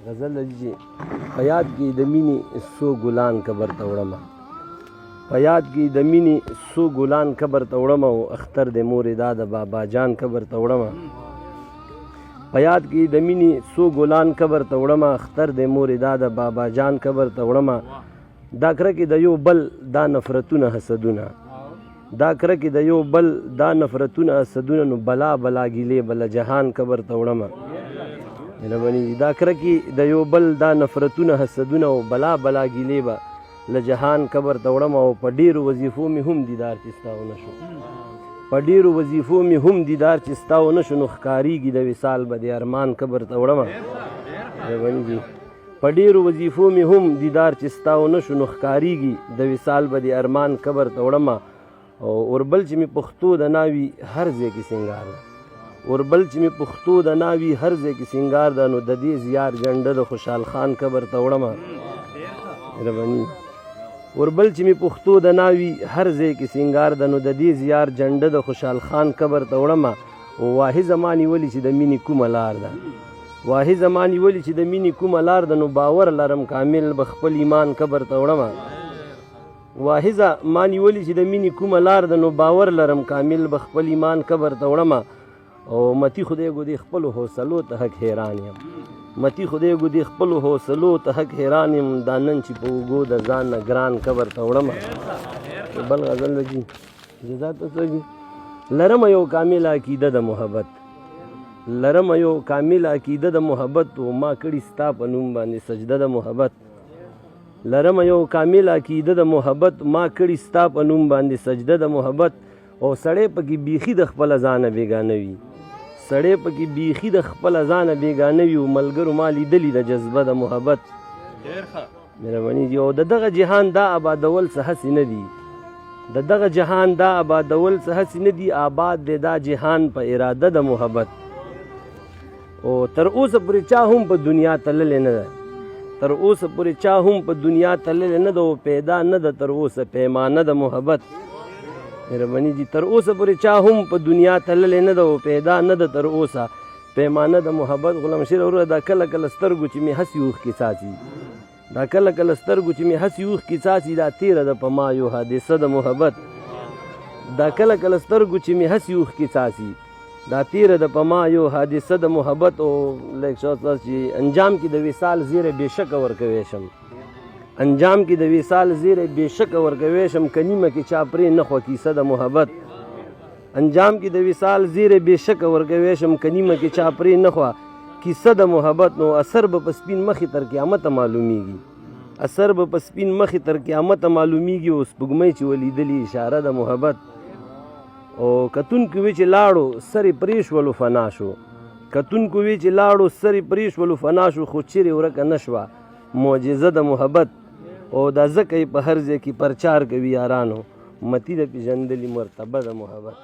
غزل جی په یاد کې د مینې څو ګلان قبر ته وړمه په یاد کې د مینې څو ګلان قبر ته وړمه او اختر د مورې دا د بابا جان قبر ته وړمه په یاد کې د مینې څو ګلان قبر ته وړمه اختر د مورې دا د بابا جان قبر ته وړمه دا کرکې د یو بل دا نفرتونه حسدونه دا کرکې د یو بل دا نفرتونه حسدونه نو بلا بلا ګیلې بل جهان قبر ته وړمه مهرباني دا کرکې د یو بل دا نفرتونه حسدونه او بلا بلا ګیلې به له جهان قبر ته وړمه او په ډېرو وظیفو مې هم دیدار چې ستا ونه شو په ډېرو وظیفو مې هم دیدار چې ستا ونه شو نو ښکارېږي د وصال به د ارمان قبر ته وړمه مهرباني دي په ډېرو وظیفو مې هم دیدار چې ستا ونه شو نو ښکارېږي د وصال به د ارمان قبر ته وړمه او اوربل چې مې پښتو د ناوي هر ځای کې سینګار ده اوربل چې مې پښتو د ناوي هر ځای کې سینګار ده نو د دې زیار جنډه د خوشحال خان قبر ته وړمه مهرباني اوربل چې مې پښتو د ناوي هر ځای کې سینګار ده نو د دې زیار جنډه د خوشحال خان قبر ته وړمه او واهي زما نیولې چې د مینې کومه لار ده واهي زما نیولې چې د مینې کومه لار ده نو باور لرم کامل به خپل ایمان قبر ته وړمه واحظه ما نیولې چې د مینې کومه لار ده نو باور لرم کامل به خپل ایمان قبر ته وړمه او متی خدای ګو دې خپلو حوصلو ته حق حیران یم متی خدای ګو دې خپلو حوصلو ته حق حیران یم دا نن چې په اوږو د ځان نه ګران قبر ته وړمه بل غزل جي جزا ته جي لرم یو کامله عقیده د محبت لرم یو کامله عقیده د محبت او ما کړي ستا په نوم باندې سجده د محبت لرم یو کامل عقیده د محبت ما کړي ستا په نوم باندې سجده د محبت او سړی پکې بیخي د خپله ځانه بېګانه وي سړی پکې بیخي د خپله ځانه بېګانه وي او ملګرو ما لیدلي د جذبه د محبت مهرباني دي او د دغه جهان دا آبادول څه هسې نه دي د دغه جهان دا آبادول څه هسې نه دي آباد دی دا جهان په اراده د محبت او تر اوسه پورې چا هم په دنیا تللی نه ده تر اوسه پورې چا هم په دنیا تللی نه ده او پیدا نه ده تر اوسه پیمانه د محبت مهرباني دي تر اوسه پورې چا هم په دنیا تللی نه ده او پیدا نه ده تر اوسه پیمانه د محبت غلام شیر وروره دا کله کله سترګو چې مې هسې اوښکې څاڅي دا کله کله سترګو چې مې هسې اوښکې څاڅي دا تېره ده په ما یو حادثه د محبت دا کله کله سترګو چې مې هسې اوښکې څاڅي دا تیره د په ما یو حادثه د محبت او لکه چې انجام کې د وصال زیری بېشکه ورکوی شم انجام کې د وصال زیری بېشکه ورکوی شم که نیمه کې چا پرې نه خوه کیسه د محبت انجام کې د وصال زیری بېشکه ورکوی شم که نیمه کې چا پرې نه خوه کیسه د محبت نو اثر به په سپین مخې تر قیامته معلومیږي اثر به په سپین مخې تر قیامته معلومیږي او سپوږمۍ چې ولیدلي اشاره د محبت او کتونکو وی چې لاړو سرې پرېښولو فنا شو کتونکو وی چې لاړو سرې پرېښولو فنا شو خو چیرې ورکه نه شوه معجزه د محبت او دا ځکه یې په هر ځای کې پرچار کوي یارانو متی د پېژندلي مرتبه د محبت